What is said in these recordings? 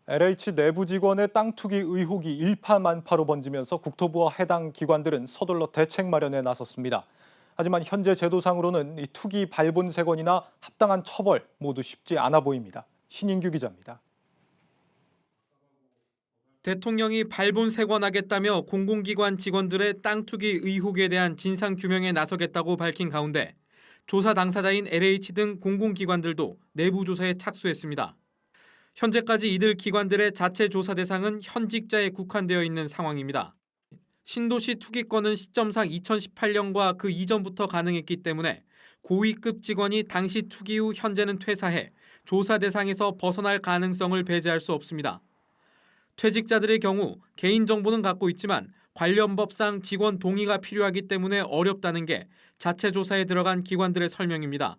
LH 내부 직원의 땅 투기 의혹이 일파만파로 번지면서 국토부와 해당 기관들은 서둘러 대책 마련에 나섰습니다. 하지만 현재 제도상으로는 이 투기 발본색원이나 합당한 처벌 모두 쉽지 않아 보입니다. 신인규 기자입니다. 대통령이 발본색원하겠다며 공공기관 직원들의 땅 투기 의혹에 대한 진상규명에 나서겠다고 밝힌 가운데 조사 당사자인 LH 등 공공기관들도 내부 조사에 착수했습니다. 현재까지 이들 기관들의 자체 조사 대상은 현직자에 국한되어 있는 상황입니다. 신도시 투기권은 시점상 2018년과 그 이전부터 가능했기 때문에 고위급 직원이 당시 투기 후 현재는 퇴사해 조사 대상에서 벗어날 가능성을 배제할 수 없습니다. 퇴직자들의 경우 개인정보는 갖고 있지만 관련 법상 직원 동의가 필요하기 때문에 어렵다는 게 자체 조사에 들어간 기관들의 설명입니다.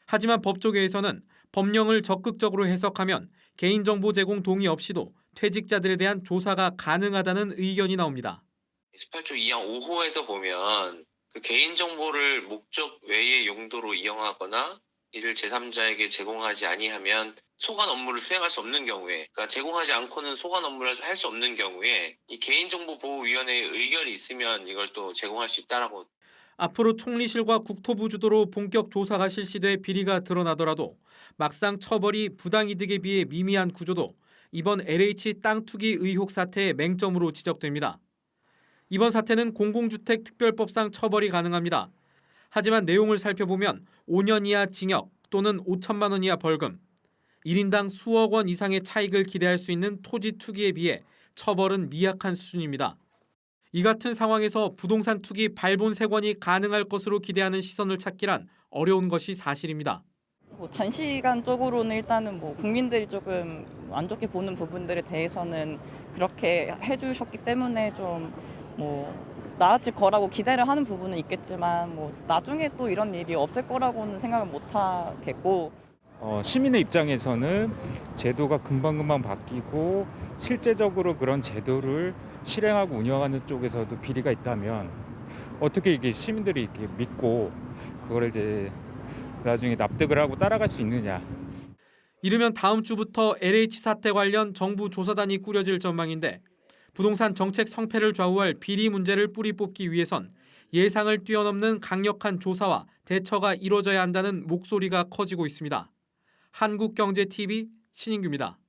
하지만 법조계에서는 법령을 적극적으로 해석하면 개인정보 제공 동의 없이도 퇴직자들에 대한 조사가 가능하다는 의견이 나옵니다. 18조 2항 5호에서 보면 그 개인정보를 목적 외의 용도로 이용하거나 이를 제3자에게 제공하지 아니하면 소관 업무를 수행할 수 없는 경우에, 그러니까 제공하지 않고는 소관 업무를 할 수 없는 경우에 이 개인정보보호위원회의 의결이 있으면 이걸 또 제공할 수 있다라고. 앞으로 총리실과 국토부 주도로 본격 조사가 실시돼 비리가 드러나더라도 막상 처벌이 부당이득에 비해 미미한 구조도 이번 LH 땅 투기 의혹 사태의 맹점으로 지적됩니다. 이번 사태는 공공주택 특별법상 처벌이 가능합니다. 하지만 내용을 살펴보면 5년 이하 징역 또는 5천만 원 이하 벌금, 1인당 수억 원 이상의 차익을 기대할 수 있는 토지 투기에 비해 처벌은 미약한 수준입니다. 이 같은 상황에서 부동산 투기 발본색원이 가능할 것으로 기대하는 시선을 찾기란 어려운 것이 사실입니다. 단시간적으로는 일단은 국민들이 조금 안 좋게 보는 부분들에 대해서는 그렇게 해주셨기 때문에 좀 나아질 거라고 기대를 하는 부분은 있겠지만 나중에 또 이런 일이 없을 거라고는 생각을 못 하겠고. 시민의 입장에서는 제도가 금방금방 바뀌고 실제적으로 그런 제도를 실행하고 운영하는 쪽에서도 비리가 있다면 어떻게 이게 시민들이 이렇게 믿고 그거를 이제 나중에 납득을 하고 따라갈 수 있느냐. 이르면 다음 주부터 LH 사태 관련 정부 조사단이 꾸려질 전망인데 부동산 정책 성패를 좌우할 비리 문제를 뿌리 뽑기 위해선 예상을 뛰어넘는 강력한 조사와 대처가 이뤄져야 한다는 목소리가 커지고 있습니다. 한국경제TV 신인규입니다.